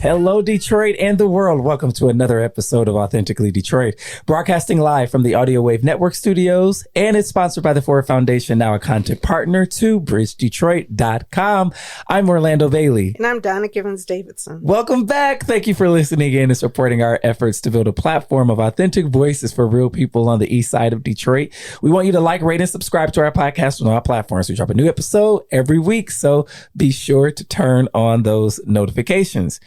Hello, Detroit and the world. Welcome to another episode of Authentically Detroit, broadcasting live from the Audio Wave Network studios, and it's sponsored by the Ford Foundation, now a content partner to bridgedetroit.com. I'm Orlando Bailey. And I'm Donna Givens-Davidson. Welcome back. Thank you for listening in and supporting our efforts to build a platform of authentic voices for real people on the east side of Detroit. We want you to like, rate, and subscribe to our podcast on all platforms. We drop a new episode every week, so be sure to turn on those notifications.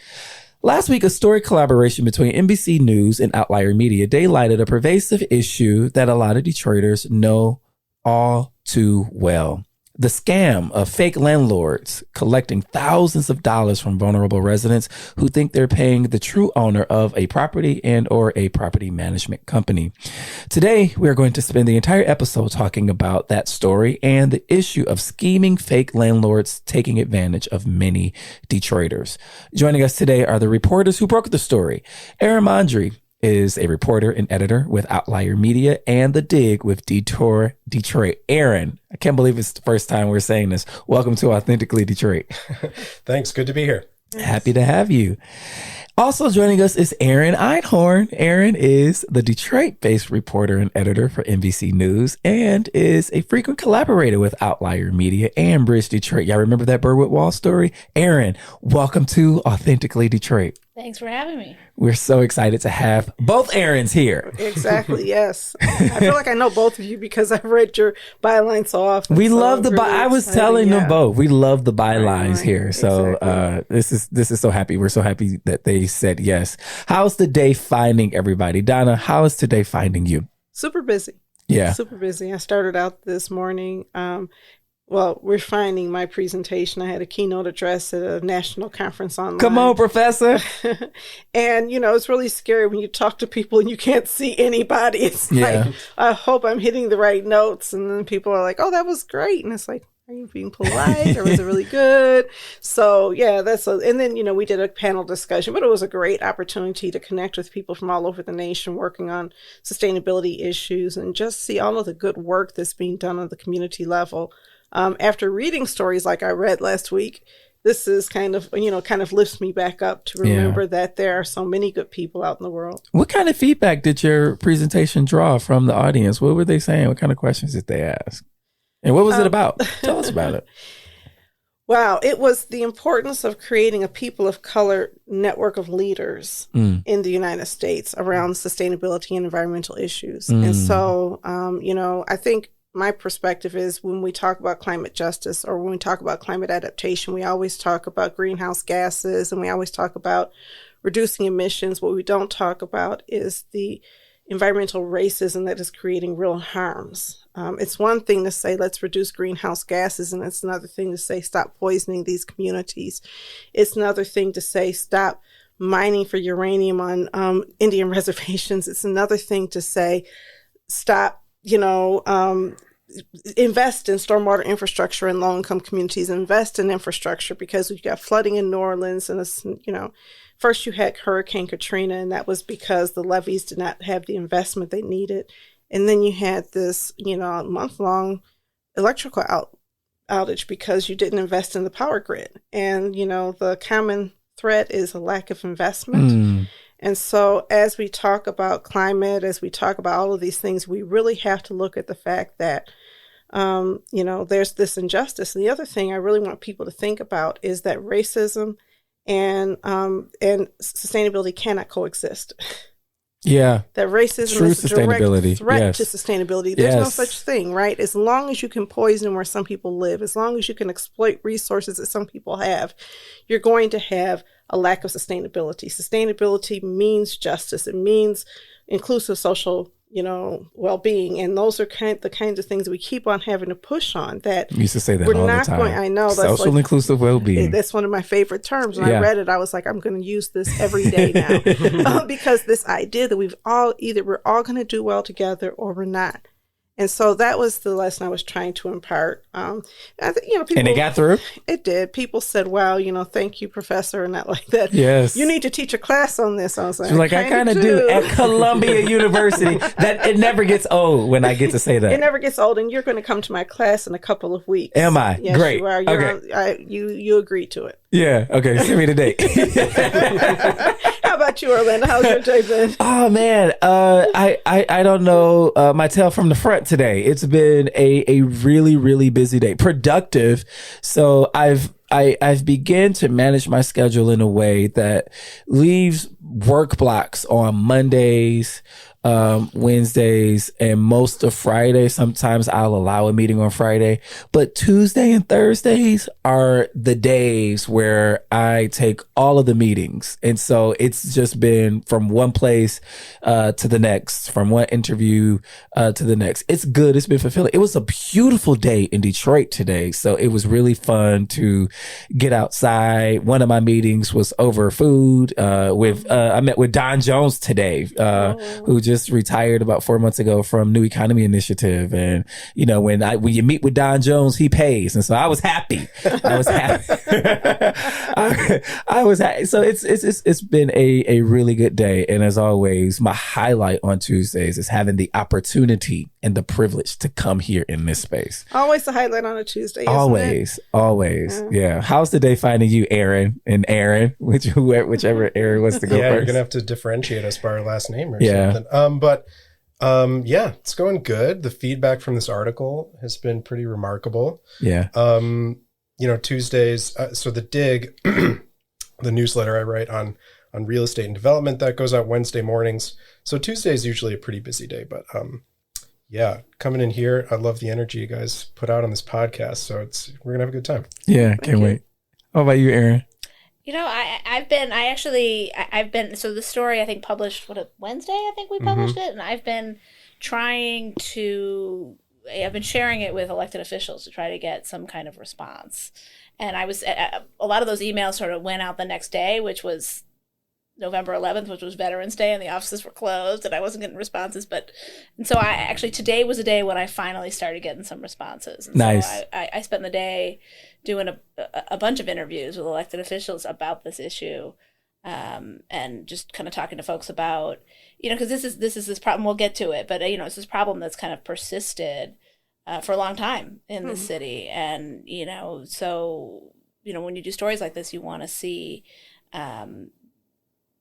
Last week, a story collaboration between NBC News and Outlier Media daylighted a pervasive issue that a lot of Detroiters know all too well. The scam of fake landlords collecting thousands of dollars from vulnerable residents who think they're paying the true owner of a property and or a property management company. Today, we are going to spend the entire episode talking about that story and the issue of scheming fake landlords taking advantage of many Detroiters. Joining us today are the reporters who broke the story. Erin Mondry is a reporter and editor with Outlier Media and The Dig with Detour Detroit. Erin, I can't believe it's the first time we're saying this. Welcome to Authentically Detroit. Thanks. Good to be here. Happy to have you. Also joining us is Erin Einhorn. Erin is the Detroit-based reporter and editor for NBC News and is a frequent collaborator with Outlier Media and Bridge Detroit. Y'all remember that Burwood Wall story? Erin, welcome to Authentically Detroit. Thanks for having me. We're so excited to have both Erins here. Exactly, yes. I feel like I know both of you because I've read your bylines so often. We love the really I was telling them both. We love the bylines here. So this is so happy. We're so happy that they said yes. How's the day finding everybody? Donna, how is today finding you? Super busy. Yeah. Super busy. I started out this morning. We're finding my presentation. I had a keynote address at a national conference online. Come on, Professor. And, it's really scary when you talk to people and you can't see anybody. It's like, I hope I'm hitting the right notes. And then people are like, oh, that was great. And it's like, are you being polite or was it really good? So, yeah, and then, we did a panel discussion, but it was a great opportunity to connect with people from all over the nation working on sustainability issues and just see all of the good work that's being done on the community level. After reading stories like I read last week, this is kind of lifts me back up to remember that there are so many good people out in the world. What kind of feedback did your presentation draw from the audience? What were they saying? What kind of questions did they ask? And what was it about? Tell us about it. Wow. It was the importance of creating a people of color network of leaders in the United States around sustainability and environmental issues. And so, I think my perspective is when we talk about climate justice or when we talk about climate adaptation, we always talk about greenhouse gases and we always talk about reducing emissions. What we don't talk about is the environmental racism that is creating real harms. It's one thing to say, let's reduce greenhouse gases, and it's another thing to say, stop poisoning these communities. It's another thing to say, stop mining for uranium on Indian reservations. It's another thing to say, stop, invest in stormwater infrastructure in low-income communities, invest in infrastructure because we've got flooding in New Orleans. And, first you had Hurricane Katrina, and that was because the levees did not have the investment they needed. And then you had this, month-long electrical outage because you didn't invest in the power grid. And, the common thread is a lack of investment. And so as we talk about climate, as we talk about all of these things, we really have to look at the fact that, there's this injustice. And the other thing I really want people to think about is that racism and sustainability cannot coexist. Yeah. That racism is a direct threat to sustainability. There's no such thing, right? As long as you can poison where some people live, as long as you can exploit resources that some people have, you're going to have a lack of sustainability. Sustainability means justice. It means inclusive social, well-being. And those are the kinds of things that we keep on having to push on. That we used to say that all the time. I know. Social inclusive well-being. That's one of my favorite terms. When I read it, I was like, I'm going to use this every day now. Because this idea that we're all going to do well together or we're not. And so that was the lesson I was trying to impart. I think, people, and it got through? It did. People said, wow, thank you, professor, and not like that. Yes. You need to teach a class on this. I was like, I kind of do. At Columbia University. That it never gets old when I get to say that. It never gets old, and you're going to come to my class in a couple of weeks. Am I? Yes, Great. You are. Okay. You agreed to it. Yeah. Okay. Send me the date. How about you, Orlando? How's your day been? Oh man, I don't know my tale from the front today. It's been a really, really busy day, productive. So I've begun to manage my schedule in a way that leaves work blocks on Mondays, Wednesdays, and most of Friday. Sometimes I'll allow a meeting on Friday, but Tuesday and Thursdays are the days where I take all of the meetings. And so it's just been from one place to the next, from one interview to the next. It's good. It's been fulfilling. It was a beautiful day in Detroit today. So it was really fun to get outside. One of my meetings was over food I met with Don Jones today, who just retired about 4 months ago from New Economy Initiative. And, when you meet with Don Jones, he pays. And so I was happy. I was happy. So it's been a really good day. And as always, my highlight on Tuesdays is having the opportunity and the privilege to come here in this space. Always a highlight on a Tuesday. Always. Yeah. How's the day finding you, Erin and Aaron, whichever Erin wants to go first? You're gonna have to differentiate us by our last name or something. It's going good. The feedback from this article has been pretty remarkable. Yeah. Tuesdays. So the Dig, the newsletter I write on real estate and development, that goes out Wednesday mornings. So Tuesday is usually a pretty busy day, but coming in here, I love the energy you guys put out on this podcast. So we're gonna have a good time. Yeah, can't wait. How about you, Erin? I've been, so the story I think published, Wednesday, I think we published it. And I've been sharing it with elected officials to try to get some kind of response. And a lot of those emails sort of went out the next day, which was November 11th, which was Veterans Day, and the offices were closed, and I wasn't getting responses. Today was a day when I finally started getting some responses. And nice. So I spent the day doing a bunch of interviews with elected officials about this issue, and just kind of talking to folks about, because this is this problem. We'll get to it, but it's this problem that's kind of persisted for a long time in the city, and so when you do stories like this, you want to see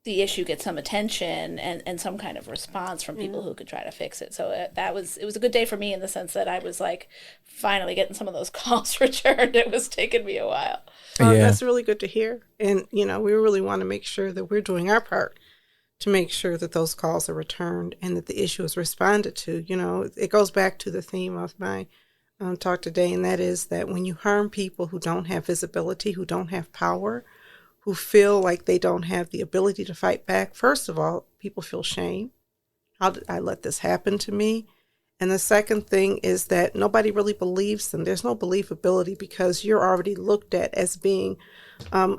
the issue get some attention and some kind of response from people who could try to fix it. So it was a good day for me in the sense that I was like finally getting some of those calls returned. It was taking me a while. That's really good to hear. And, we really want to make sure that we're doing our part to make sure that those calls are returned and that the issue is responded to. It goes back to the theme of my talk today, and that is that when you harm people who don't have visibility, who don't have power, who feel like they don't have the ability to fight back, first of all, people feel shame. How did I let this happen to me? And the second thing is that nobody really believes them. There's no believability because you're already looked at as being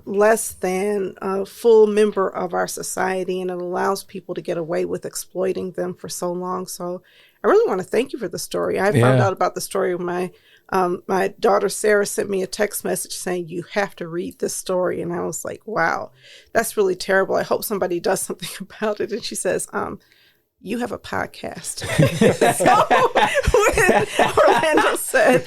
less than a full member of our society, and it allows people to get away with exploiting them for so long. So I really want to thank you for the story. I found out about the story of my daughter Sarah sent me a text message saying, you have to read this story. And I was like, wow, that's really terrible. I hope somebody does something about it. And she says, you have a podcast. So when Orlando said,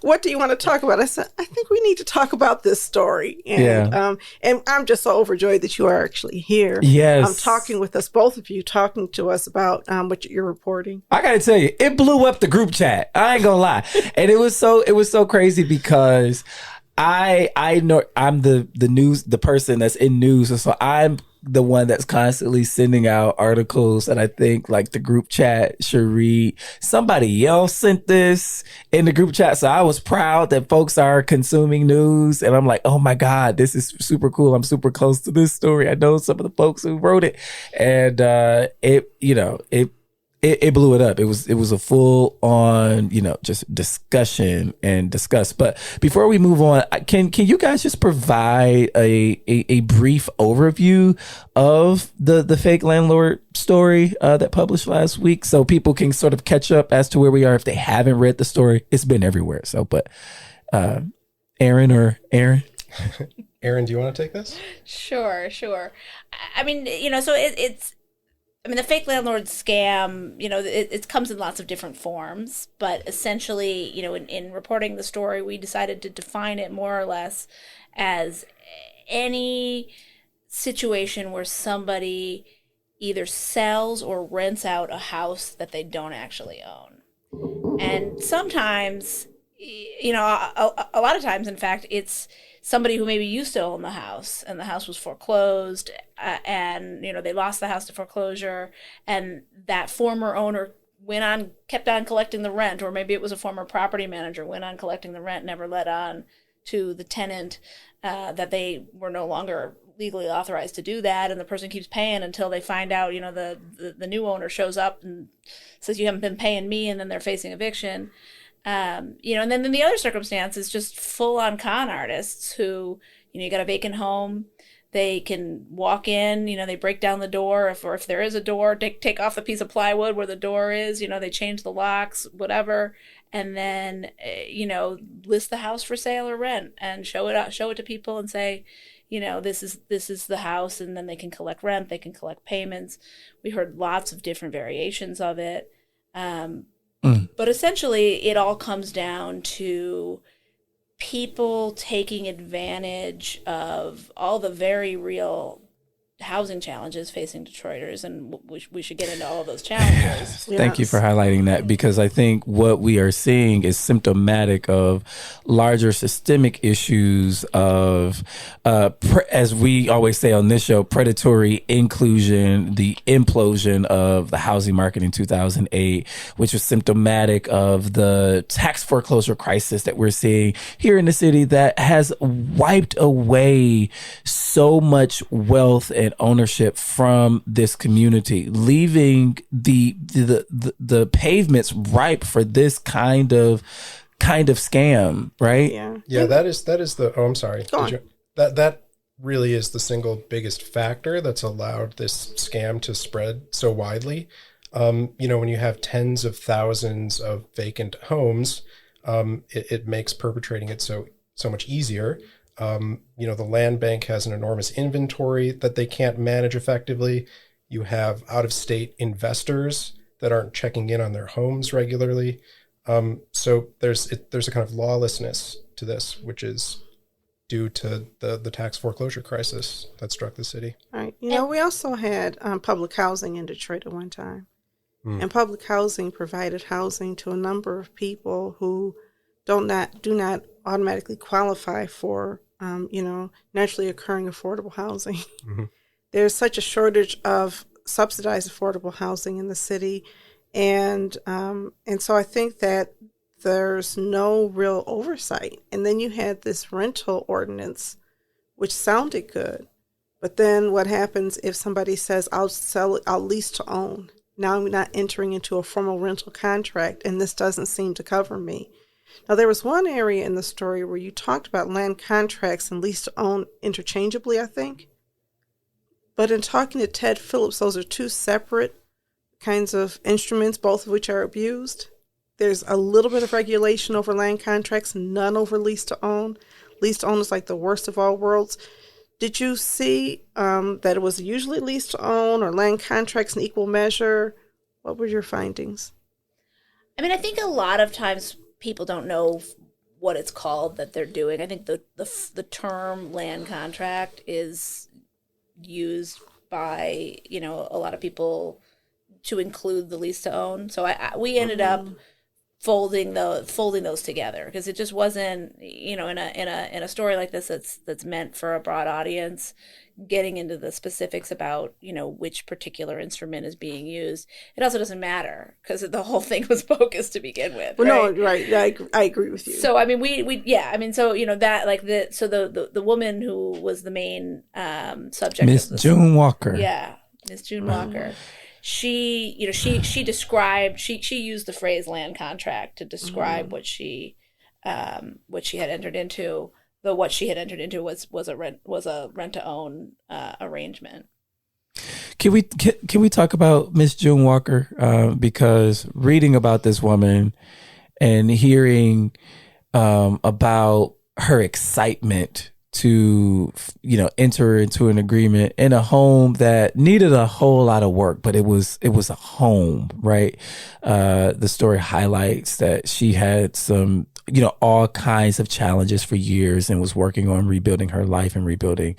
what do you want to talk about? I said, I think we need to talk about this story. And and I'm just so overjoyed that you are actually here. Yes. Talking with us, both of you, talking to us about what you're reporting. I got to tell you, it blew up the group chat. I ain't gonna lie. And it was so crazy because I know I'm the person that's in news. And so I'm the one that's constantly sending out articles, and I think like the group chat should read. Somebody else sent this in the group chat, so I was proud that folks are consuming news, and I'm like, oh my God, this is super cool. I'm super close to this story. I know some of the folks who wrote it, and it it blew it up. It was a full on, just discussion and discuss. But before we move on, can you guys just provide a brief overview of the fake landlord story that published last week, so people can sort of catch up as to where we are if they haven't read the story? It's been everywhere. So, but Erin. Erin, do you want to take this? Sure. I mean, so it's. I mean, the fake landlord scam, it comes in lots of different forms, but essentially, in reporting the story, we decided to define it more or less as any situation where somebody either sells or rents out a house that they don't actually own. And sometimes, a lot of times, in fact, it's somebody who maybe used to own the house and the house was foreclosed and they lost the house to foreclosure, and that former owner kept on collecting the rent, or maybe it was a former property manager went on collecting the rent, never let on to the tenant that they were no longer legally authorized to do that, and the person keeps paying until they find out the new owner shows up and says, you haven't been paying me, and then they're facing eviction. And then in the other circumstance is just full-on con artists who, you got a vacant home, they can walk in, they break down the door, if there is a door, take off the piece of plywood where the door is, they change the locks, whatever, and then, list the house for sale or rent and show it to people and say, this is the house, and then they can collect rent, they can collect payments. We heard lots of different variations of it. But essentially, it all comes down to people taking advantage of all the very real housing challenges facing Detroiters, and we should get into all of those challenges. Thank you for highlighting that, because I think what we are seeing is symptomatic of larger systemic issues of, as we always say on this show, predatory inclusion, the implosion of the housing market in 2008, which was symptomatic of the tax foreclosure crisis that we're seeing here in the city that has wiped away so much wealth and ownership from this community, leaving the pavements ripe for this kind of scam, right? Yeah. That is the. Oh, I'm sorry. That really is the single biggest factor that's allowed this scam to spread so widely. When you have tens of thousands of vacant homes, it makes perpetrating it so much easier. The land bank has an enormous inventory that they can't manage effectively. You have out-of-state investors that aren't checking in on their homes regularly. So there's a kind of lawlessness to this, which is due to the tax foreclosure crisis that struck the city. Right. We also had public housing in Detroit at one time. And public housing provided housing to a number of people who do not automatically qualify for naturally occurring affordable housing. Mm-hmm. There's such a shortage of subsidized affordable housing in the city, and so I think that there's no real oversight. And then you had this rental ordinance, which sounded good, but then what happens if somebody says, I'll lease to own? Now I'm not entering into a formal rental contract, and this doesn't seem to cover me. Now, there was one area in the story where you talked about land contracts and lease to own interchangeably, I think. But in talking to Ted Phillips, those are two separate kinds of instruments, both of which are abused. There's a little bit of regulation over land contracts, none over lease to own. Lease to own is like the worst of all worlds. Did you see that it was usually lease to own or land contracts in equal measure? What were your findings? I mean, I think a lot of times people don't know what it's called that they're doing. I think the term land contract is used by, a lot of people to include the lease to own. So we ended up folding those together because it just wasn't, in a story like this that's meant for a broad audience, getting into the specifics about, which particular instrument is being used. It also doesn't matter because the whole thing was bogus to begin with. Well, right? No, right. I agree with you. So, I mean, the woman who was the main subject. Miss June Walker. Yeah. Miss June Walker. she described, she used the phrase land contract to describe what she had entered into. Though what she had entered into was a rent to own arrangement. Can we talk about Miss June Walker? Because reading about this woman and hearing about her excitement to, enter into an agreement in a home that needed a whole lot of work, but it was a home, right? The story highlights that she had some, all kinds of challenges for years and was working on rebuilding her life and rebuilding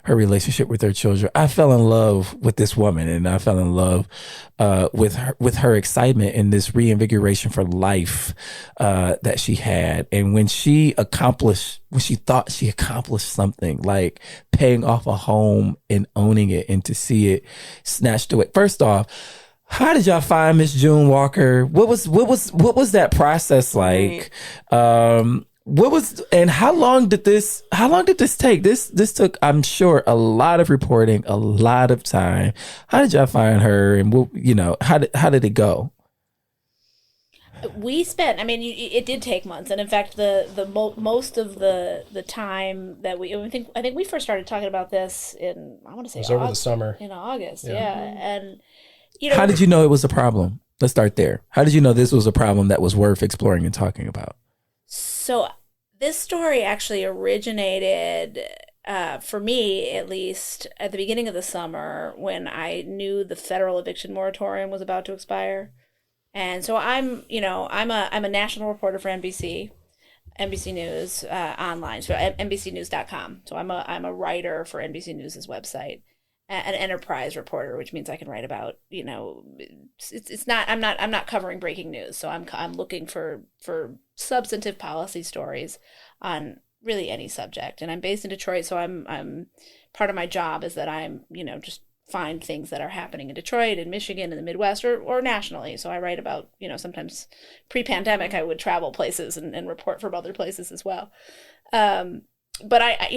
her relationship with her children. I fell in love with this woman, and I fell in love with her excitement and this reinvigoration for life that she had. And when she thought she accomplished something like paying off a home and owning it, and to see it snatched away. First off, how did y'all find Miss June Walker? What was that process like? And how long did this take? This took, I'm sure, a lot of reporting, a lot of time. How did y'all find her, and how did it go? We spent, it did take months, and in fact, most of the time that I think we first started talking about this in, I want to say, it was over the summer in August, yeah. And how did you know it was a problem? Let's start there. How did you know this was a problem that was worth exploring and talking about? So this story actually originated, for me at least, at the beginning of the summer when I knew the federal eviction moratorium was about to expire. And so I'm a national reporter for NBC News online, so NBCnews.com. So I'm a writer for NBC News' website, an enterprise reporter, which means I can write about, it's not, I'm not covering breaking news. So I'm looking for substantive policy stories on really any subject. And I'm based in Detroit, so I'm part of my job is that I'm, just find things that are happening in Detroit, in Michigan, in the Midwest, or nationally. So I write about, sometimes pre-pandemic, I would travel places and report from other places as well. But I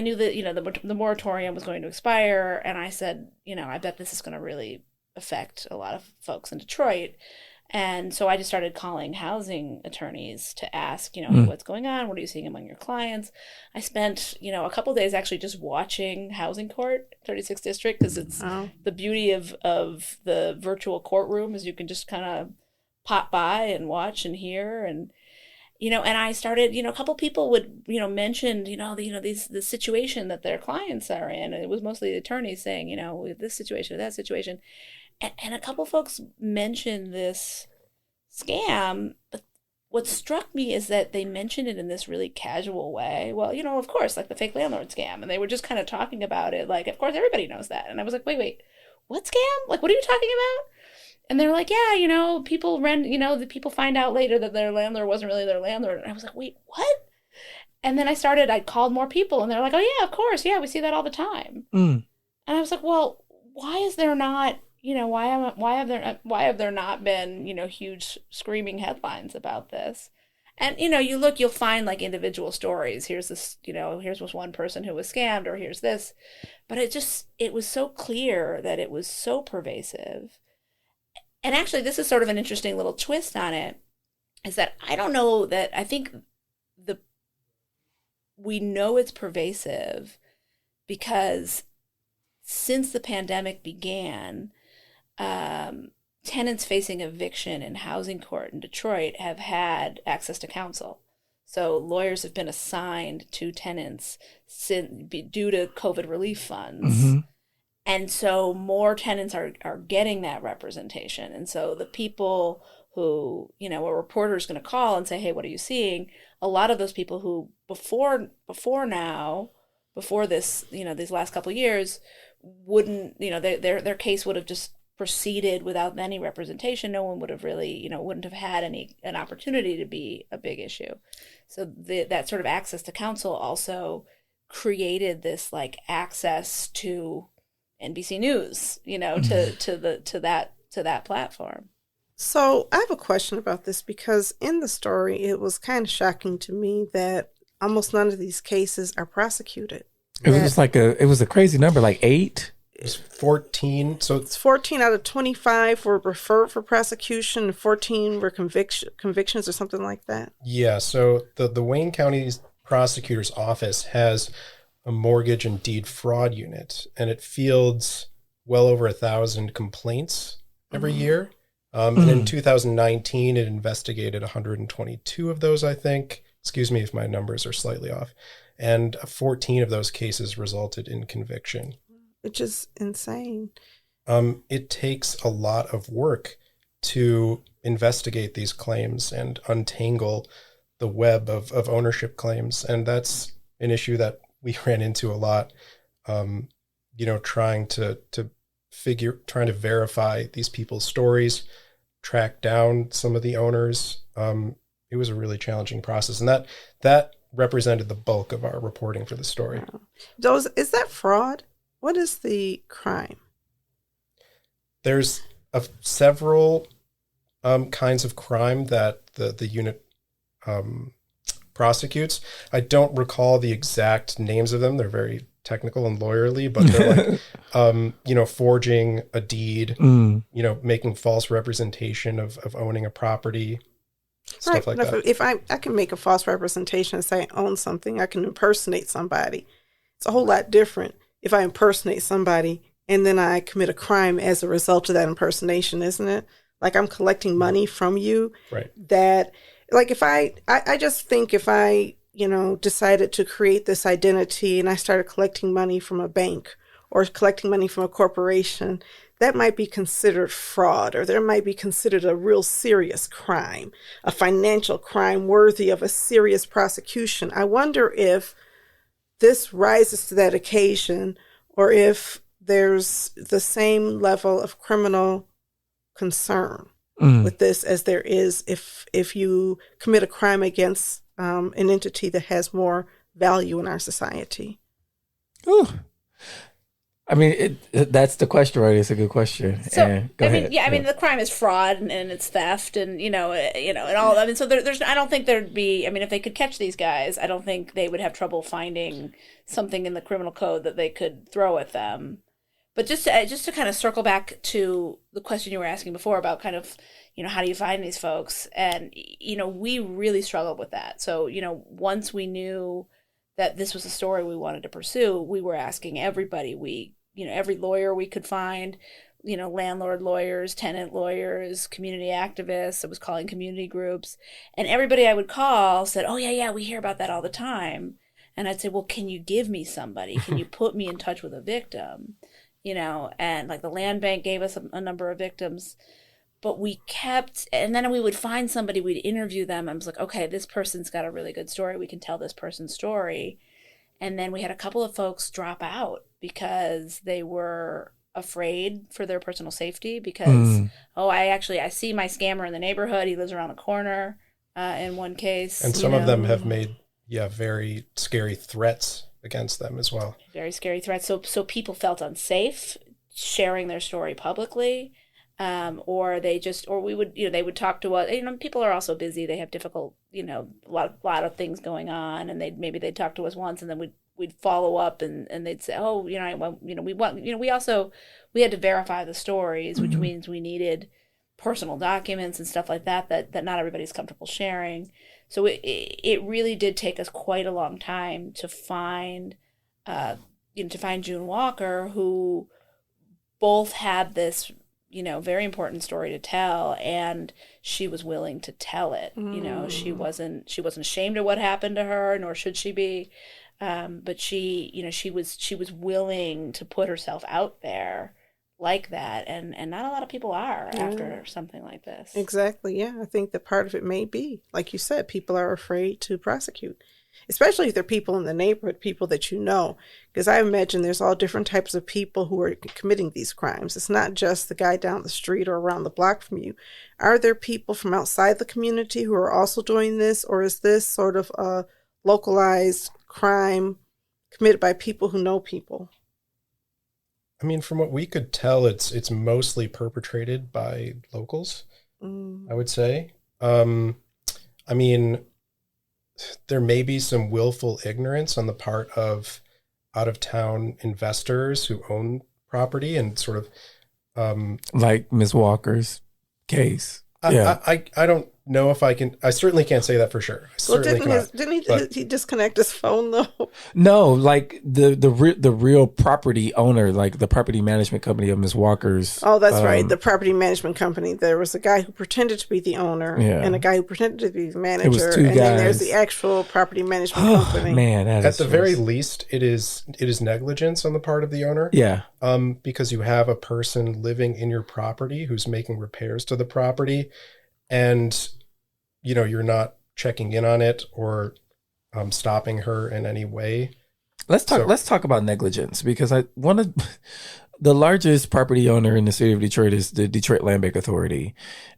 knew that, the moratorium was going to expire, and I said, I bet this is going to really affect a lot of folks in Detroit. And so I just started calling housing attorneys to ask, what's going on? What are you seeing among your clients? I spent, a couple of days actually just watching Housing Court, 36th District, because it's the beauty of the virtual courtroom is you can just kind of pop by and watch and hear. And, and I started, a couple people would, mention, the situation that their clients are in. And it was mostly the attorneys saying, this situation or that situation. And a couple folks mentioned this scam, but what struck me is that they mentioned it in this really casual way. Well, of course, like the fake landlord scam. And they were just kind of talking about it like, of course, everybody knows that. And I was like, wait, what scam? Like, what are you talking about? And they're like, yeah, people rent, the people find out later that their landlord wasn't really their landlord. And I was like, wait, what? And then I called more people, and they're like, oh, yeah, of course. Yeah, we see that all the time. And I was like, well, why is there not... why have there not been, huge screaming headlines about this? And, you'll find like individual stories. Here's this, here's was one person who was scammed, or here's this. But it was so clear that it was so pervasive. And actually, this is sort of an interesting little twist on it, is that I think we know it's pervasive because since the pandemic began, tenants facing eviction in housing court in Detroit have had access to counsel. So lawyers have been assigned to tenants due to COVID relief funds. Mm-hmm. And so more tenants are getting that representation. And so the people who, a reporter is going to call and say, hey, what are you seeing? A lot of those people who before this, these last couple of years wouldn't, their case would have just proceeded without any representation. No one would have really, wouldn't have had an opportunity to be a big issue. So that sort of access to counsel also created this like access to NBC News, to that platform. So I have a question about this, because in the story, it was kind of shocking to me that almost none of these cases are prosecuted. It was a crazy number, like 8. It's 14. So it's 14 out of 25 were referred for prosecution, and 14 were convictions or something like that. Yeah. So the Wayne County Prosecutor's Office has a mortgage and deed fraud unit, and it fields well over 1,000 complaints every year. And in 2019, it investigated 122 of those, I think. Excuse me if my numbers are slightly off. And 14 of those cases resulted in conviction. Which is insane. It takes a lot of work to investigate these claims and untangle the web of ownership claims. And that's an issue that we ran into a lot, trying to verify these people's stories, track down some of the owners. It was a really challenging process. And that represented the bulk of our reporting for the story. Wow. Is that fraud? What is the crime? There's several kinds of crime that the unit prosecutes. I don't recall the exact names of them. They're very technical and lawyerly, but they're like, forging a deed, making false representation of owning a property, stuff like that. If I can make a false representation and say I own something, I can impersonate somebody. It's a whole lot different if I impersonate somebody and then I commit a crime as a result of that impersonation, isn't it? Like I'm collecting money from you. Right. That, like if I just think if I, decided to create this identity and I started collecting money from a bank or collecting money from a corporation, that might be considered fraud, or there might be considered a real serious crime, a financial crime worthy of a serious prosecution. I wonder if this rises to that occasion, or if there's the same level of criminal concern with this as there is if you commit a crime against an entity that has more value in our society. Ooh. I mean, that's the question, right? It's a good question. So, the crime is fraud and it's theft and, and all. I mean, so there's, I don't think there'd be, if they could catch these guys, I don't think they would have trouble finding something in the criminal code that they could throw at them. But just to kind of circle back to the question you were asking before about kind of, how do you find these folks? And, we really struggled with that. So, once we knew that this was a story we wanted to pursue, we were asking everybody. Every lawyer we could find, landlord lawyers, tenant lawyers, community activists. I was calling community groups, and everybody I would call said, "Oh yeah, we hear about that all the time." And I'd say, "Well, can you give me somebody? Can you put me in touch with a victim?" And like the land bank gave us a number of victims, but we kept, and then we would find somebody, we'd interview them. I was like, okay, this person's got a really good story. We can tell this person's story. And then we had a couple of folks drop out because they were afraid for their personal safety because, I see my scammer in the neighborhood. He lives around the corner in one case. And some of them have made, very scary threats against them as well. Very scary threats. So people felt unsafe sharing their story publicly. Or we would, they would talk to us. People are also busy. They have difficult, a lot of things going on, and they'd talk to us once, and then we'd follow up, and they'd say, oh, we had to verify the stories, which means we needed personal documents and stuff like that not everybody's comfortable sharing. So it really did take us quite a long time to find June Walker, who both had this very important story to tell, and she was willing to tell it. She wasn't ashamed of what happened to her, nor should she be. But she was willing to put herself out there like that, and not a lot of people are after something like this. Exactly. Yeah, I think that part of it may be, like you said, people are afraid to prosecute, especially if they're people in the neighborhood, people that because I imagine there's all different types of people who are committing these crimes. It's not just the guy down the street or around the block from you. Are there people from outside the community who are also doing this, or is this sort of a localized crime committed by people who know people? From what we could tell, it's mostly perpetrated by locals, I would say. There may be some willful ignorance on the part of out-of-town investors who own property and sort of like Ms. Walker's case. I don't know if I can. I certainly can't say that for sure. Didn't he disconnect his phone though? No, like the real property owner, like the property management company of Ms. Walker's. Oh, that's right. The property management company. There was a guy who pretended to be the owner and a guy who pretended to be the manager. It was two guys. Then there's the actual property management company. Man, at the very least, it is negligence on the part of the owner. Yeah. Because you have a person living in your property who's making repairs to the property, and you're not checking in on it or stopping her in any way. Let's talk about negligence, because one of the largest property owner in the city of Detroit is the Detroit Land Bank Authority.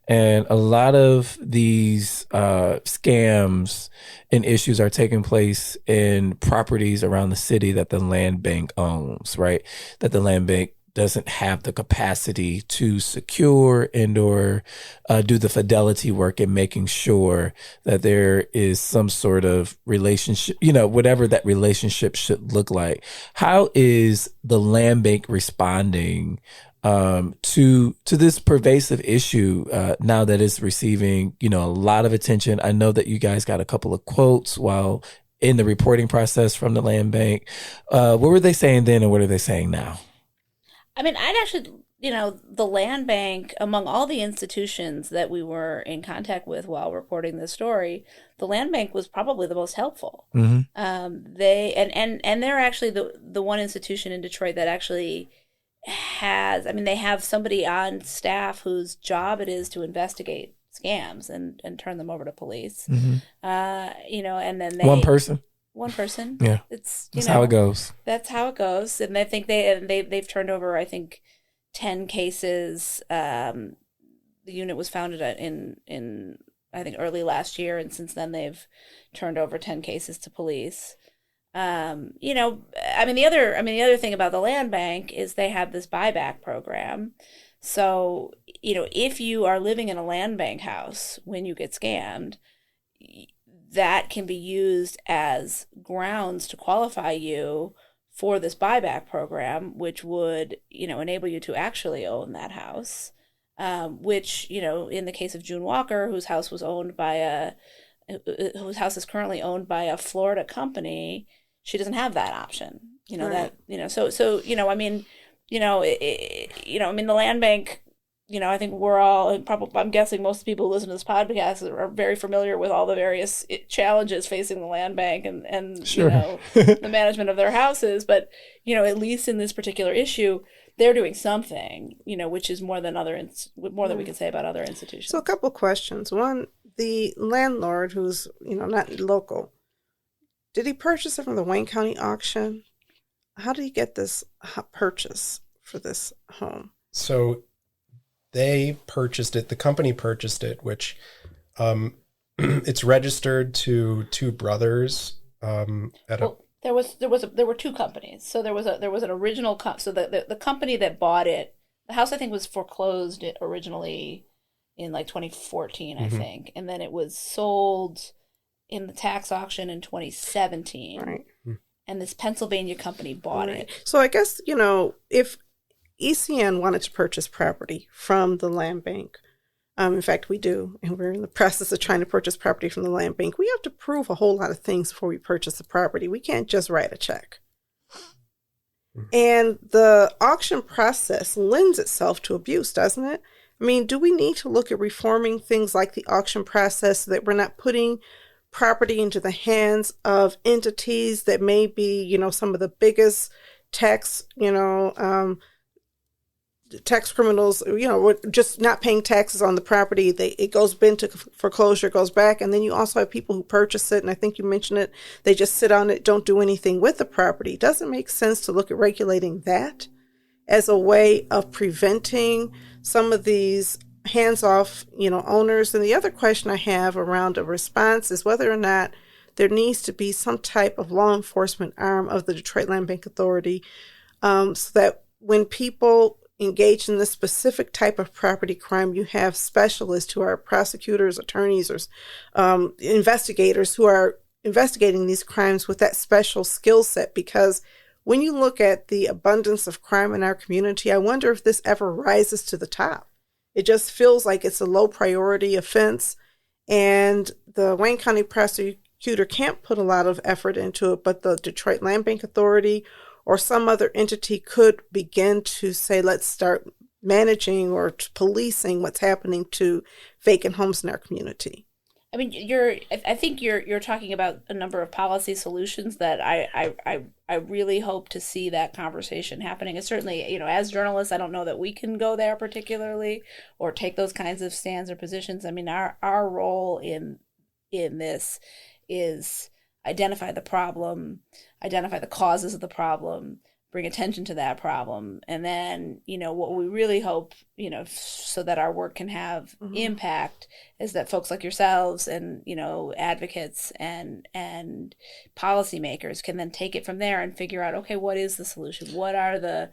And a lot of these scams and issues are taking place in properties around the city that the land bank owns, right? That the land bank doesn't have the capacity to secure and or do the fidelity work in making sure that there is some sort of relationship, whatever that relationship should look like. How is the land bank responding to this pervasive issue now that it's receiving, a lot of attention? I know that you guys got a couple of quotes while in the reporting process from the land bank. What were they saying then and what are they saying now? I mean, I'd actually, the land bank, among all the institutions that we were in contact with while reporting this story, the land bank was probably the most helpful. Mm-hmm. They're actually the one institution in Detroit that actually they have somebody on staff whose job it is to investigate scams and turn them over to police. Mm-hmm. And then one person. Yeah. That's how it goes. That's how it goes. And I think they've turned over, I think, 10 cases. The unit was founded in I think early last year, and since then they've turned over 10 cases to police. The other thing about the land bank is they have this buyback program. So, if you are living in a land bank house when you get scammed, that can be used as grounds to qualify you for this buyback program, which would, enable you to actually own that house. Which, in the case of June Walker, whose house is currently owned by a Florida company, she doesn't have that option. The land bank. I think we're all I'm guessing most of the people who listen to this podcast are very familiar with all the various challenges facing the land bank and sure. The management of their houses. But, at least in this particular issue, they're doing something, which is more than we can say about other institutions. So a couple of questions. One, the landlord who's, not local, did he purchase it from the Wayne County auction? How did he get this purchase for this home? So they purchased it. The company purchased it, which it's registered to two brothers. There were two companies. So there was an original. So the company that bought it, the house I think was foreclosed originally in like 2014, I think, and then it was sold in the tax auction in 2017. Right. And this Pennsylvania company bought it. So I guess if ECN wanted to purchase property from the land bank. In fact, we do, and we're in the process of trying to purchase property from the land bank. We have to prove a whole lot of things before we purchase the property. We can't just write a check. And the auction process lends itself to abuse, doesn't it? I mean, do we need to look at reforming things like the auction process so that we're not putting property into the hands of entities that may be, some of the biggest tax criminals, just not paying taxes on the property. It goes into foreclosure, goes back, and then you also have people who purchase it, and I think you mentioned it, they just sit on it, don't do anything with the property. Does it make sense to look at regulating that as a way of preventing some of these hands-off, owners? And the other question I have around a response is whether or not there needs to be some type of law enforcement arm of the Detroit Land Bank Authority so that when people engage in this specific type of property crime, you have specialists who are prosecutors, attorneys, or investigators who are investigating these crimes with that special skill set, because when you look at the abundance of crime in our community, I wonder if this ever rises to the top. It just feels like it's a low priority offense, and the Wayne County prosecutor can't put a lot of effort into it, but the Detroit Land Bank Authority or some other entity could begin to say, let's start managing or policing what's happening to vacant homes in our community. I mean, I think you're talking about a number of policy solutions that I really hope to see that conversation happening. And certainly, you know, as journalists, I don't know that we can go there particularly or take those kinds of stands or positions. I mean, our role in this is identify the problem, identify the causes of the problem, bring attention to that problem. And then, you know, what we really hope, you know, so that our work can have impact is that folks like yourselves and, you know, advocates and policymakers can then take it from there and figure out, okay, what is the solution? What are the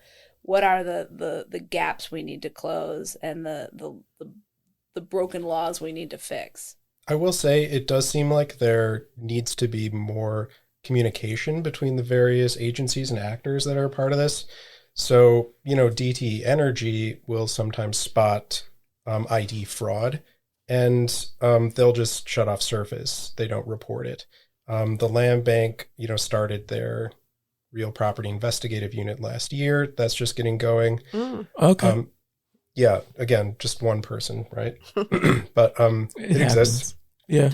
gaps we need to close and the broken laws we need to fix? I will say it does seem like there needs to be more communication between the various agencies and actors that are a part of this. So, you know, DTE Energy will sometimes spot ID fraud, and they'll just shut off surface. They don't report it. The Land Bank, you know, started their real property investigative unit last year. That's just getting going. Okay. Yeah, again, just one person, right? But it exists. Yeah.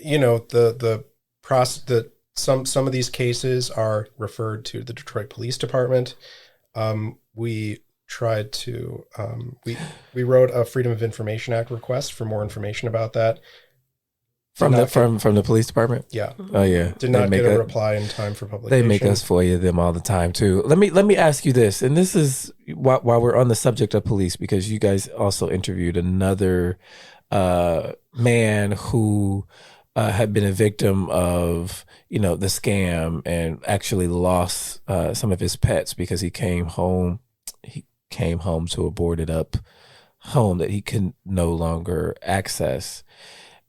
You know, some of these cases are referred to the Detroit Police Department. We tried to we wrote a Freedom of Information Act request for more information about that. From the police department? Yeah. Oh yeah. Did not get a reply in time for publication. They make us FOIA them all the time too. Let me ask you this, and this is while we're on the subject of police, because you guys also interviewed another man who had been a victim of, you know, the scam and actually lost some of his pets because he came home to a boarded up home that he could no longer access.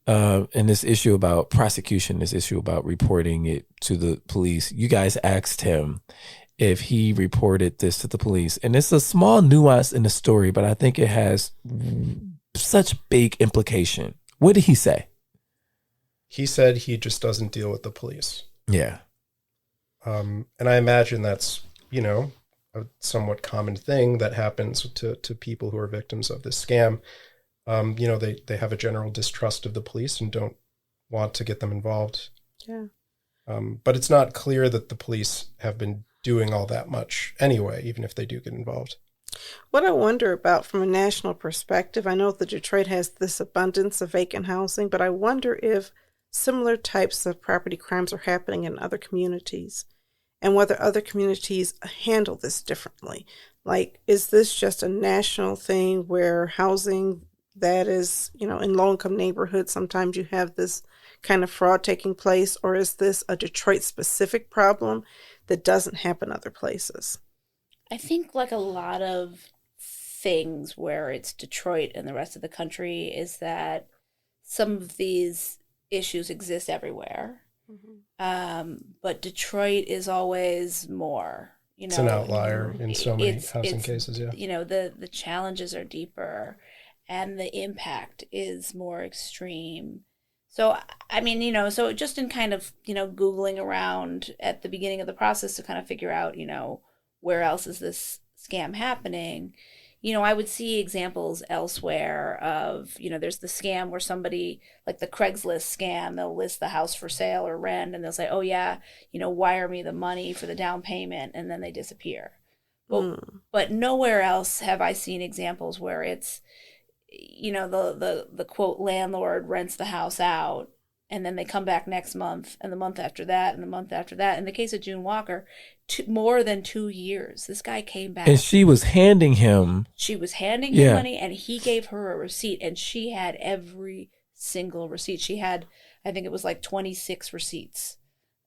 And this issue about prosecution, this issue about reporting it to the police, you guys asked him if he reported this to the police. And it's a small nuance in the story, but I think it has such big implication. What did he say? He said he just doesn't deal with the police. Yeah. And I imagine that's, you know, a somewhat common thing that happens to people who are victims of this scam. You know, they have a general distrust of the police and don't want to get them involved. Yeah. But it's not clear that the police have been doing all that much anyway, even if they do get involved. What I wonder about from a national perspective, I know that Detroit has this abundance of vacant housing, but I wonder if similar types of property crimes are happening in other communities and whether other communities handle this differently. Like, is this just a national thing where housing that is, you know, in low-income neighborhoods, sometimes you have this kind of fraud taking place, or is this a Detroit-specific problem that doesn't happen other places? I think like a lot of things where it's Detroit and the rest of the country is that some of these issues exist everywhere. But Detroit is always more, you know. It's an outlier in so many housing cases, yeah. You know, the challenges are deeper and the impact is more extreme. So, I mean, you know, so just in kind of, you know, Googling around at the beginning of the process to kind of figure out, you know, where else is this scam happening? You know, I would see examples elsewhere of, you know, there's the scam where somebody, like the Craigslist scam, they'll list the house for sale or rent and they'll say, oh yeah, you know, wire me the money for the down payment, and then they disappear. But nowhere else have I seen examples where it's, you know, the quote landlord rents the house out and then they come back next month and the month after that and the month after that. In the case of June Walker, more than 2 years, this guy came back. And she was handing him. She was handing him money, and he gave her a receipt, and she had every single receipt. She had, I think it was like 26 receipts.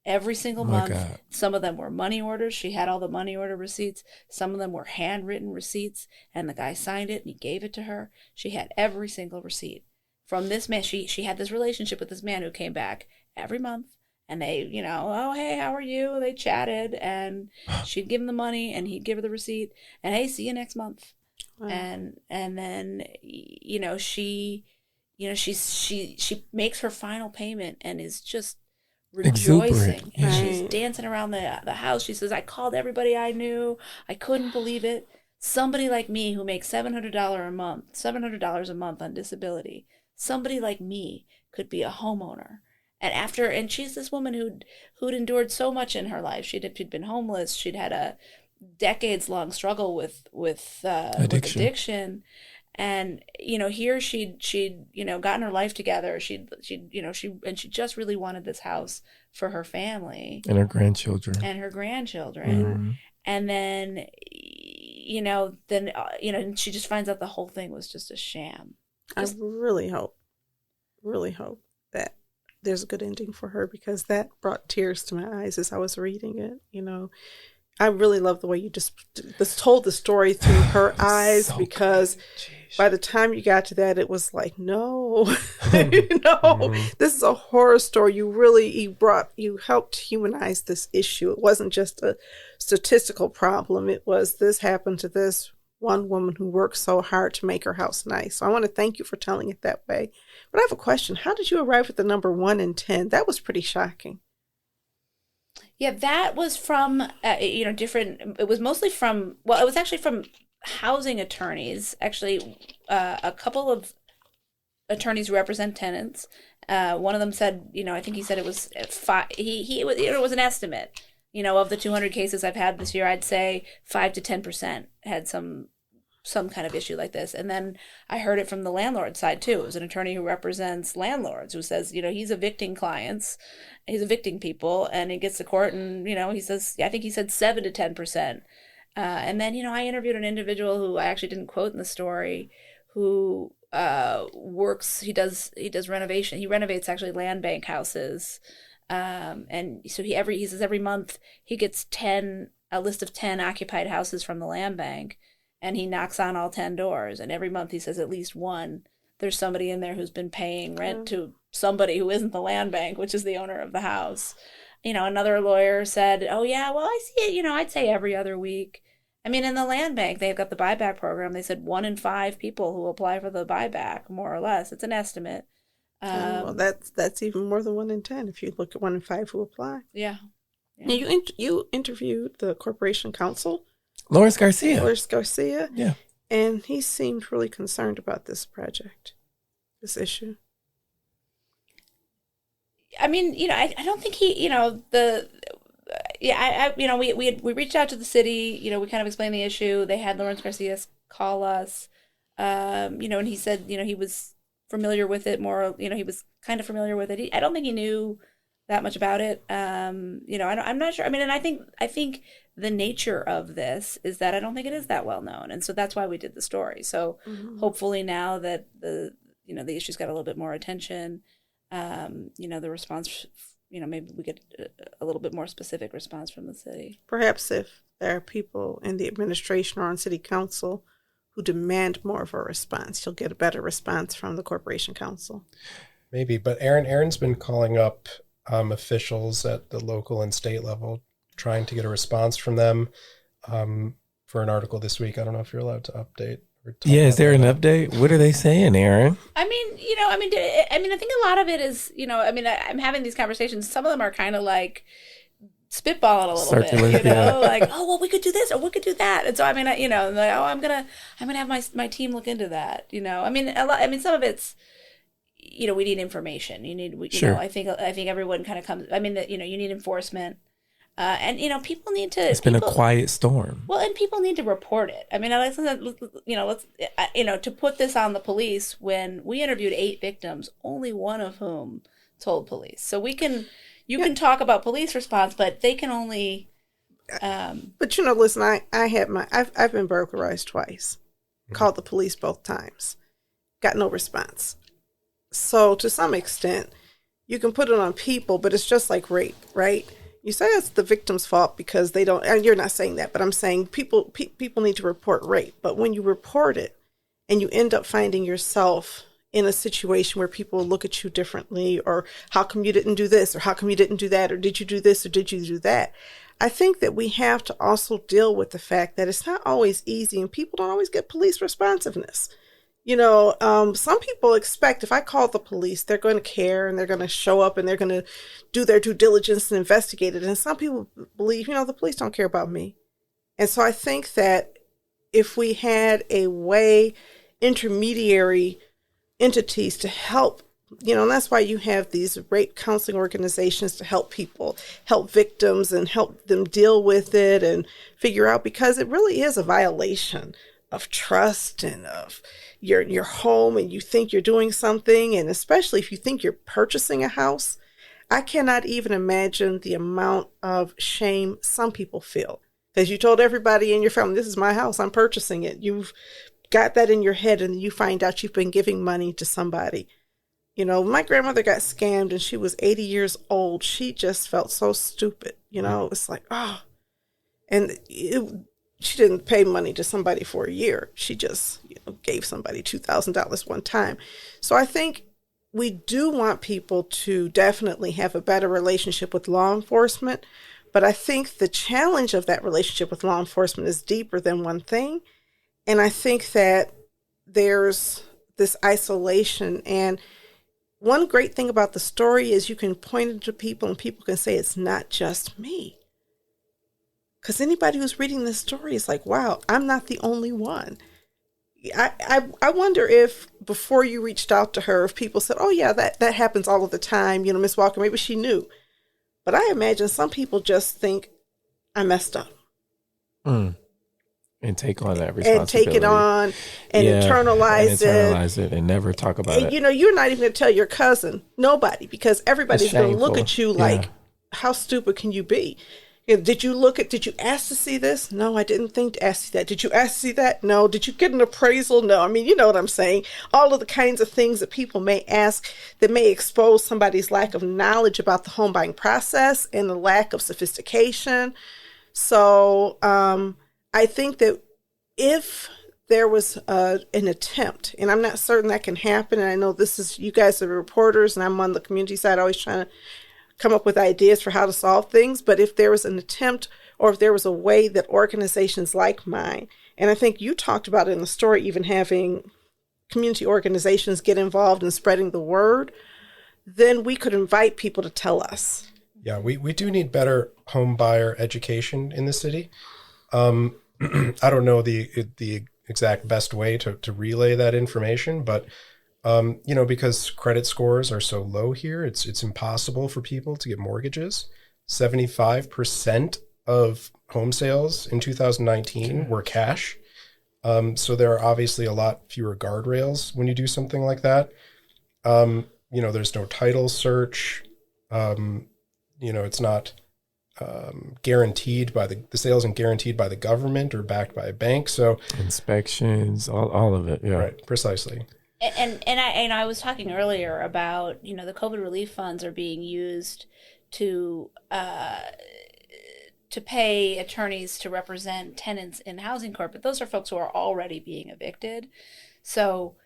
Every single month. God. Some of them were money orders. She had all the money order receipts. Some of them were handwritten receipts, and the guy signed it and he gave it to her. She had every single receipt from this man. She had this relationship with this man who came back every month And they, oh, hey, how are you? They chatted, and she'd give him the money, and he'd give her the receipt, and hey, see you next month. Wow. And then, she makes her final payment and is just rejoicing. And she's dancing around the house. She says, I called everybody I knew. I couldn't believe it. Somebody like me who makes $700 a month on disability, somebody like me could be a homeowner. And she's this woman who'd endured so much in her life. She'd been homeless. She'd had a decades-long struggle with addiction. And here she'd gotten her life together. She just really wanted this house for her family and her grandchildren. Mm-hmm. And then she just finds out the whole thing was just a sham. I really hope that there's a good ending for her, because that brought tears to my eyes as I was reading it. I really love the way you just told the story through her eyes, so because by the time you got to that, it was like, no, this is a horror story. You helped humanize this issue. It wasn't just a statistical problem. It was, this happened to this one woman who worked so hard to make her house nice. So I want to thank you for telling it that way. But I have a question. How did you arrive at the number 1 in 10? That was pretty shocking. Yeah, that was from, different, it was mostly from, it was actually from housing attorneys. Actually, a couple of attorneys who represent tenants. One of them said, I think he said it was 5, it was an estimate. Of the 200 cases I've had this year, I'd say 5 to 10% had some kind of issue like this. And then I heard it from the landlord side too. It was an attorney who represents landlords who says, he's evicting clients, he's evicting people, and he gets to court and, he says, I think he said 7 to 10%. And then, I interviewed an individual who I actually didn't quote in the story, who works, he does renovation. He renovates actually land bank houses. And so he says every month he gets a list of 10 occupied houses from the land bank, and he knocks on all 10 doors. And every month he says at least one, there's somebody in there who's been paying rent to somebody who isn't the land bank, which is the owner of the house. Another lawyer said, oh yeah, well, I see it, I'd say every other week. I mean, in the land bank, they've got the buyback program. They said 1 in 5 people who apply for the buyback, more or less. It's an estimate. Well, that's even more than 1 in 10 if you look at 1 in 5 who apply. Yeah. Now, you interviewed the corporation counsel, Lawrence Garcia. Yeah, and he seemed really concerned about this project, this issue. I mean, I don't think he, we reached out to the city. We kind of explained the issue. They had Lawrence Garcia call us, and he said, he was familiar with it more, he was kind of familiar with it. I don't think he knew that much about it. I'm not sure. I mean, and I think the nature of this is that I don't think it is that well known. And so that's why we did the story. So hopefully now that the issue's got a little bit more attention, the response, maybe we get a little bit more specific response from the city. Perhaps if there are people in the administration or on city council who demand more of a response, you'll get a better response from the corporation council. Maybe, but Erin's been calling up officials at the local and state level, trying to get a response from them for an article this week. I don't know if you're allowed to update. Is there an update? What are they saying, Erin? I think a lot of it is, I'm having these conversations. Some of them are kind of like spitballing a little bit, like, oh, well, we could do this or we could do that. And so, I'm gonna have my team look into that. Some of it's, we need information. I think everyone kind of comes. You need enforcement, and people need to. It's been a quiet storm. Well, and people need to report it. To put this on the police when we interviewed 8 victims, only one of whom told police. So you can talk about police response, but they can only. But listen, I've been burglarized twice, called the police both times, got no response. So to some extent, you can put it on people, but it's just like rape, right? You say it's the victim's fault because they don't, and you're not saying that, but I'm saying people need to report rape. But when you report it and you end up finding yourself in a situation where people look at you differently, or how come you didn't do this, or how come you didn't do that, or did you do this, or did you do that? I think that we have to also deal with the fact that it's not always easy, and people don't always get police responsiveness. Some people expect if I call the police, they're going to care and they're going to show up and they're going to do their due diligence and investigate it. And some people believe, the police don't care about me. And so I think that if we had a way, intermediary entities to help, and that's why you have these rape counseling organizations to help people, help victims and help them deal with it and figure out, because it really is a violation of trust and of your home, and you think you're doing something, and especially if you think you're purchasing a house. I cannot even imagine the amount of shame some people feel, because you told everybody in your family, this is my house, I'm purchasing it. You've got that in your head, and you find out you've been giving money to somebody. My grandmother got scammed and she was 80 years old. She just felt so stupid. It's like, oh, and she didn't pay money to somebody for a year. She just gave somebody $2,000 one time. So I think we do want people to definitely have a better relationship with law enforcement. But I think the challenge of that relationship with law enforcement is deeper than one thing. And I think that there's this isolation. And one great thing about the story is you can point it to people and people can say, it's not just me. Because anybody who's reading this story is like, wow, I'm not the only one. I wonder if before you reached out to her, if people said, oh yeah, that happens all of the time, Miss Walker, maybe she knew. But I imagine some people just think, I messed up. And take on that responsibility. And take it on and internalize it and never talk about it. You're not even going to tell your cousin, nobody, because everybody's going to look at you like, how stupid can you be? Did you ask to see this? No, I didn't think to ask that. Did you ask to see that? No. Did you get an appraisal? No. I mean, you know what I'm saying? All of the kinds of things that people may ask that may expose somebody's lack of knowledge about the home buying process and the lack of sophistication. So I think that if there was an attempt, and I'm not certain that can happen, and I know you guys are reporters, and I'm on the community side always trying to come up with ideas for how to solve things. But if there was an attempt, or if there was a way that organizations like mine, and I think you talked about it in the story, even having community organizations get involved in spreading the word, then we could invite people to tell us. Yeah, we do need better home buyer education in the city. I don't know the exact best way to relay that information, but because credit scores are so low here, it's impossible for people to get mortgages. 75% of home sales in 2019 were cash. So there are obviously a lot fewer guardrails when you do something like that. There's no title search. It's not guaranteed by the sale isn't guaranteed by the government or backed by a bank. So inspections, all of it. Yeah, right, precisely. And I was talking earlier about, the COVID relief funds are being used to pay attorneys to represent tenants in housing court, but those are folks who are already being evicted. So,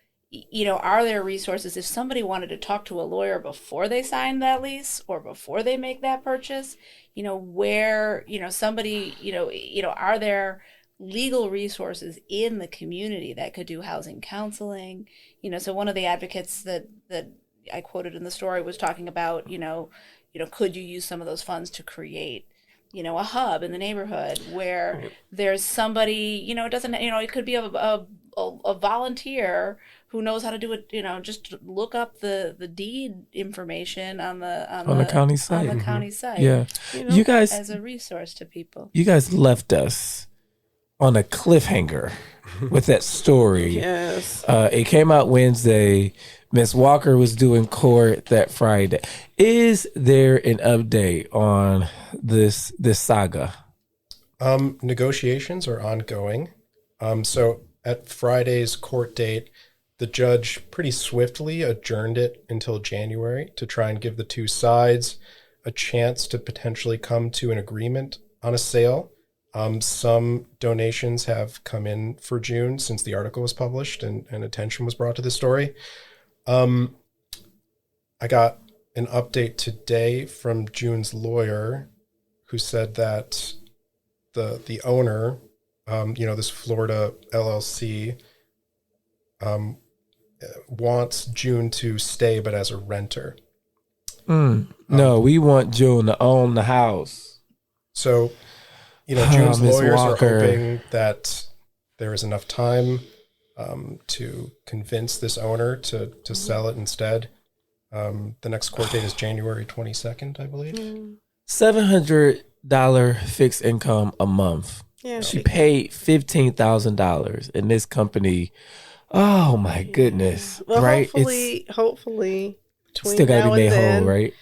are there resources if somebody wanted to talk to a lawyer before they sign that lease or before they make that purchase, where, are there legal resources in the community that could do housing counseling? So one of the advocates that I quoted in the story was talking about, could you use some of those funds to create, a hub in the neighborhood where there's somebody, it doesn't, it could be a volunteer who knows how to do it, just look up the deed information on the county site. On the county site. Yeah. You guys, as a resource to people. You guys left us on a cliffhanger with that story. Yes. It came out Wednesday. Miss Walker was doing court that Friday. Is there an update on this saga? Negotiations are ongoing. So at Friday's court date, the judge pretty swiftly adjourned it until January to try and give the two sides a chance to potentially come to an agreement on a sale. Some donations have come in for June since the article was published and attention was brought to the story. I got an update today from June's lawyer, who said that the owner, this Florida LLC, wants June to stay, but as a renter. No, we want June to own the house. So, June's Ms. lawyers Walker. are hoping that there is enough time to convince this owner to sell it instead. The next court date is January 22nd, I believe. $700 fixed income a month. Yeah. She paid $15,000 in this company. Oh my goodness! Well, right? hopefully, between Still gotta now be made and then, whole, right?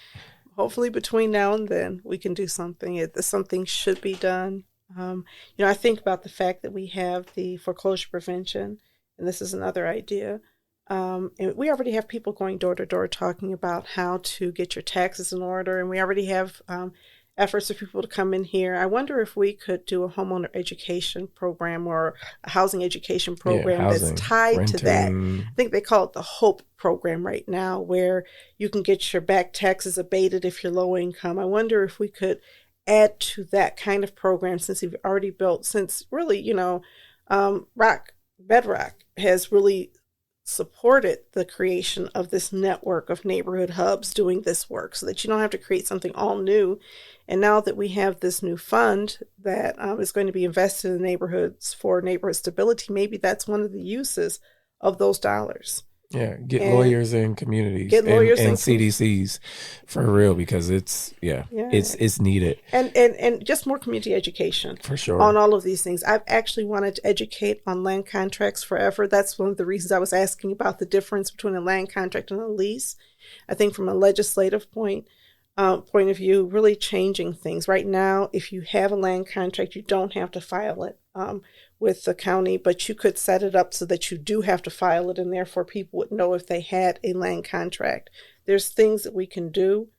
hopefully between now and then we can do something. Something should be done. I think about the fact that we have the foreclosure prevention, and this is another idea. And we already have people going door to door talking about how to get your taxes in order, and we already have efforts for people to come in here. I wonder if we could do a homeowner education program or a housing education program that's tied to that. I think they call it the HOPE program right now, where you can get your back taxes abated if you're low income. I wonder if we could add to that kind of program, since we've already built, since really, Bedrock has really supported the creation of this network of neighborhood hubs doing this work, so that you don't have to create something all new. And now that we have this new fund that is going to be invested in neighborhoods for neighborhood stability, maybe that's one of the uses of those dollars. Yeah, get lawyers in communities, get lawyers and CDCs for real, because it's needed, and just more community education for sure on all of these things. I've actually wanted to educate on land contracts forever. That's one of the reasons I was asking about the difference between a land contract and a lease. I think from a legislative point of view, really changing things. Right now, if you have a land contract, you don't have to file it with the county, but you could set it up so that you do have to file it, and therefore people would know if they had a land contract. There's things that we can do,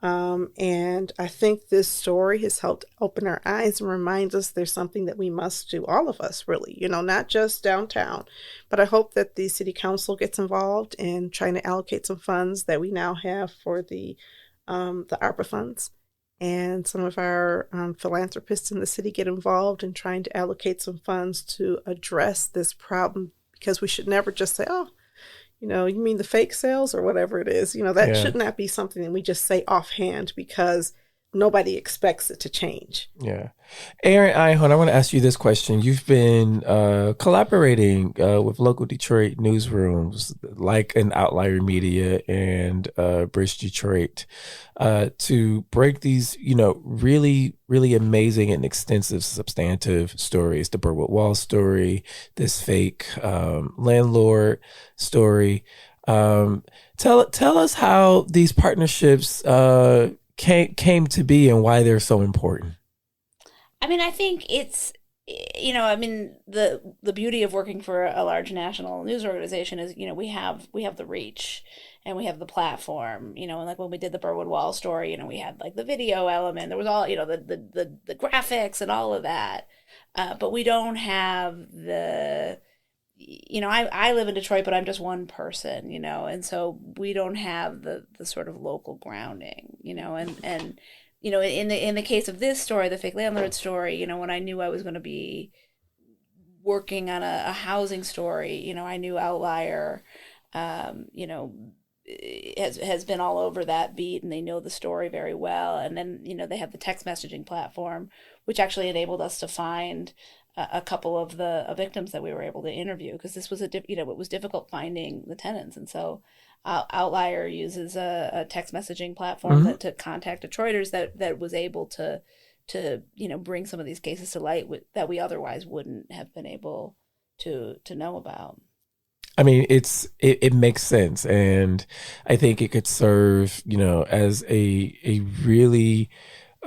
and I think this story has helped open our eyes and remind us there's something that we must do, all of us really, not just downtown. But I hope that the city council gets involved in trying to allocate some funds that we now have for the ARPA funds. And some of our philanthropists in the city get involved in trying to allocate some funds to address this problem, because we should never just say, oh, you mean the fake sales or whatever it is. That should not be something that we just say offhand, because nobody expects it to change. Yeah. Erin Einhorn, I want to ask you this question. You've been collaborating with local Detroit newsrooms like an Outlier Media and Bridge Detroit to break these, really, really amazing and extensive, substantive stories. The Burwood Wall story, this fake landlord story. Tell us how these partnerships came to be and why they're so important. I think it's, the beauty of working for a large national news organization is, we have the reach and we have the platform, and like when we did the Burwood Wall story, we had like the video element, there was all, the graphics and all of that. But we don't have the, I live in Detroit, but I'm just one person, and so we don't have the sort of local grounding, and in the case of this story, the fake landlord story, when I knew I was going to be working on a housing story, I knew Outlier, has been all over that beat, and they know the story very well. And then, they have the text messaging platform, which actually enabled us to find a couple of the victims that we were able to interview, because this was it was difficult finding the tenants. And so Outlier uses a text messaging platform to contact Detroiters that was able to bring some of these cases to light that we otherwise wouldn't have been able to know about. I mean, it makes sense, and I think it could serve, as a really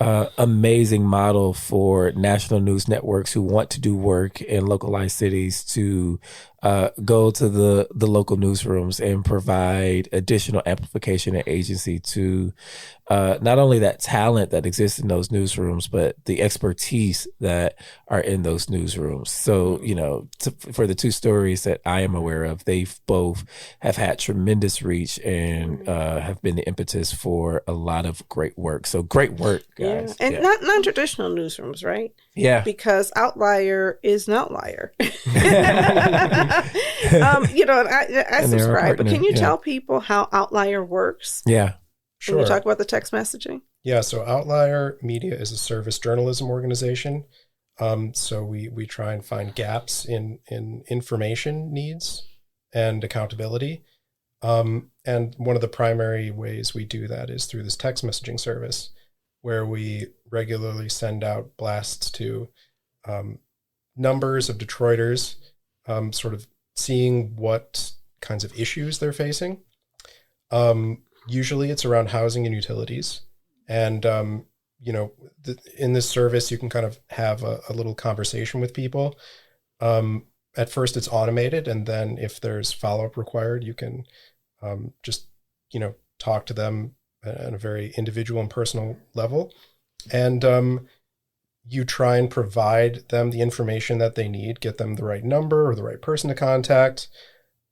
amazing model for national news networks who want to do work in localized cities to go to the local newsrooms and provide additional amplification and agency to not only that talent that exists in those newsrooms, but the expertise that are in those newsrooms. So, for the two stories that I am aware of, they both have had tremendous reach and have been the impetus for a lot of great work. So great work, guys. Yeah. And not non-traditional newsrooms, right? Yeah. Because Outlier is an outlier. I subscribe, but can you tell people how Outlier works? Yeah. Sure. Can you talk about the text messaging? Yeah, so Outlier Media is a service journalism organization. So we try and find gaps in information needs and accountability. And one of the primary ways we do that is through this text messaging service, where we regularly send out blasts to numbers of Detroiters, sort of seeing what kinds of issues they're facing. Usually it's around housing and utilities. And, in this service, you can kind of have a little conversation with people. At first it's automated. And then if there's follow-up required, you can just, talk to them at a very individual and personal level. And you try and provide them the information that they need, get them the right number or the right person to contact.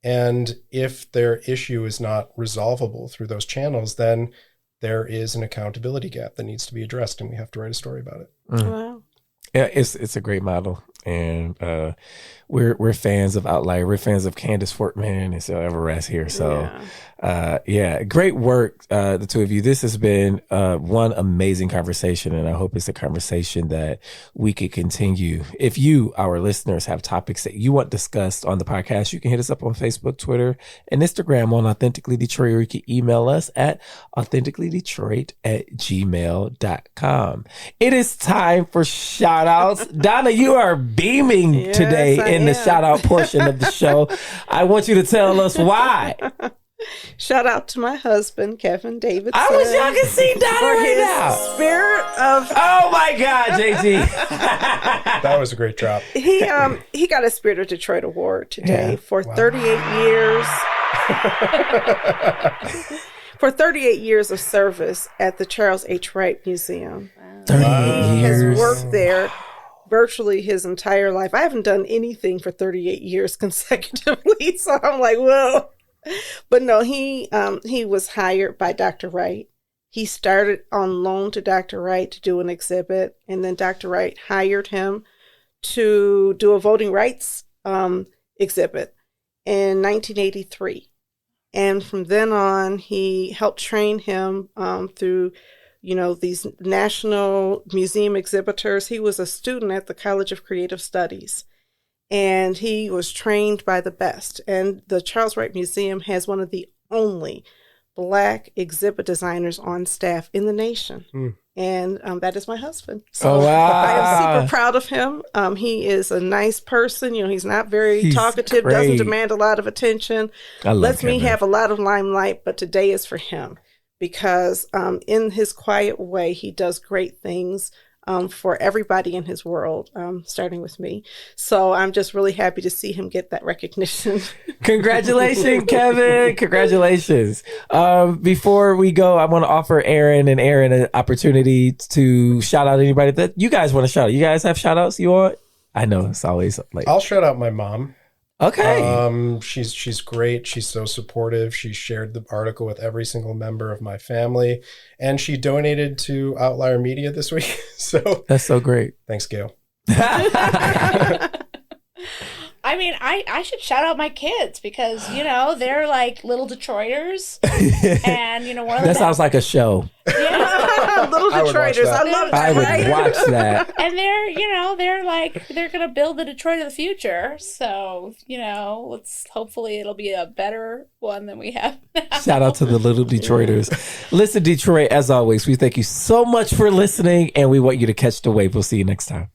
And if their issue is not resolvable through those channels, then there is an accountability gap that needs to be addressed, and we have to write a story about it. Wow. Yeah, it's a great model, and we're fans of Outlier. We're fans of Candace Fortman and Sarah Everest here. So, great work, the two of you. This has been one amazing conversation, and I hope it's a conversation that we could continue. If you, our listeners, have topics that you want discussed on the podcast, you can hit us up on Facebook, Twitter, and Instagram on Authentically Detroit, or you can email us at authenticallydetroit@gmail.com. It is time for shout outs. Donna, you are beaming today in the shout out portion of the show. I want you to tell us why. Shout out to my husband, Kevin Davidson. I wish y'all could see Donna right now. Spirit of oh my God, JG. That was a great drop. He got a Spirit of Detroit award today for 38 years. For 38 years of service at the Charles H. Wright Museum. 38 He years. has worked there virtually his entire life. I haven't done anything for 38 years consecutively, so I'm like, whoa. But no, he was hired by Dr. Wright. He started on loan to Dr. Wright to do an exhibit, and then Dr. Wright hired him to do a voting rights exhibit in 1983. And from then on, he helped train him through, these national museum exhibitors. He was a student at the College of Creative Studies, and he was trained by the best. And the Charles Wright Museum has one of the only Black exhibit designers on staff in the nation. And that is my husband. So wow. I am super proud of him. He is a nice person. He's not very talkative, great. doesn't demand a lot of attention, lets me Kevin. have a lot of limelight, but today is for him because in his quiet way, he does great things for everybody in his world, starting with me. So I'm just really happy to see him get that recognition. Congratulations, Kevin. Congratulations. Before we go, I want to offer Erin an opportunity to shout out anybody that you guys want to shout out. You guys have shout outs you want? I know it's always like. I'll shout out my mom. Okay. She's great. She's so supportive. She shared the article with every single member of my family, and she donated to Outlier Media this week. So that's so great. Thanks, Gail. I mean, I should shout out my kids because, they're like little Detroiters. And, one of that sounds like a show. Yeah. Little Detroiters. I love that. I would watch that. And they're going to build the Detroit of the future. So, hopefully it'll be a better one than we have now. Shout out to the little Detroiters. Listen, Detroit, as always, we thank you so much for listening, and we want you to catch the wave. We'll see you next time.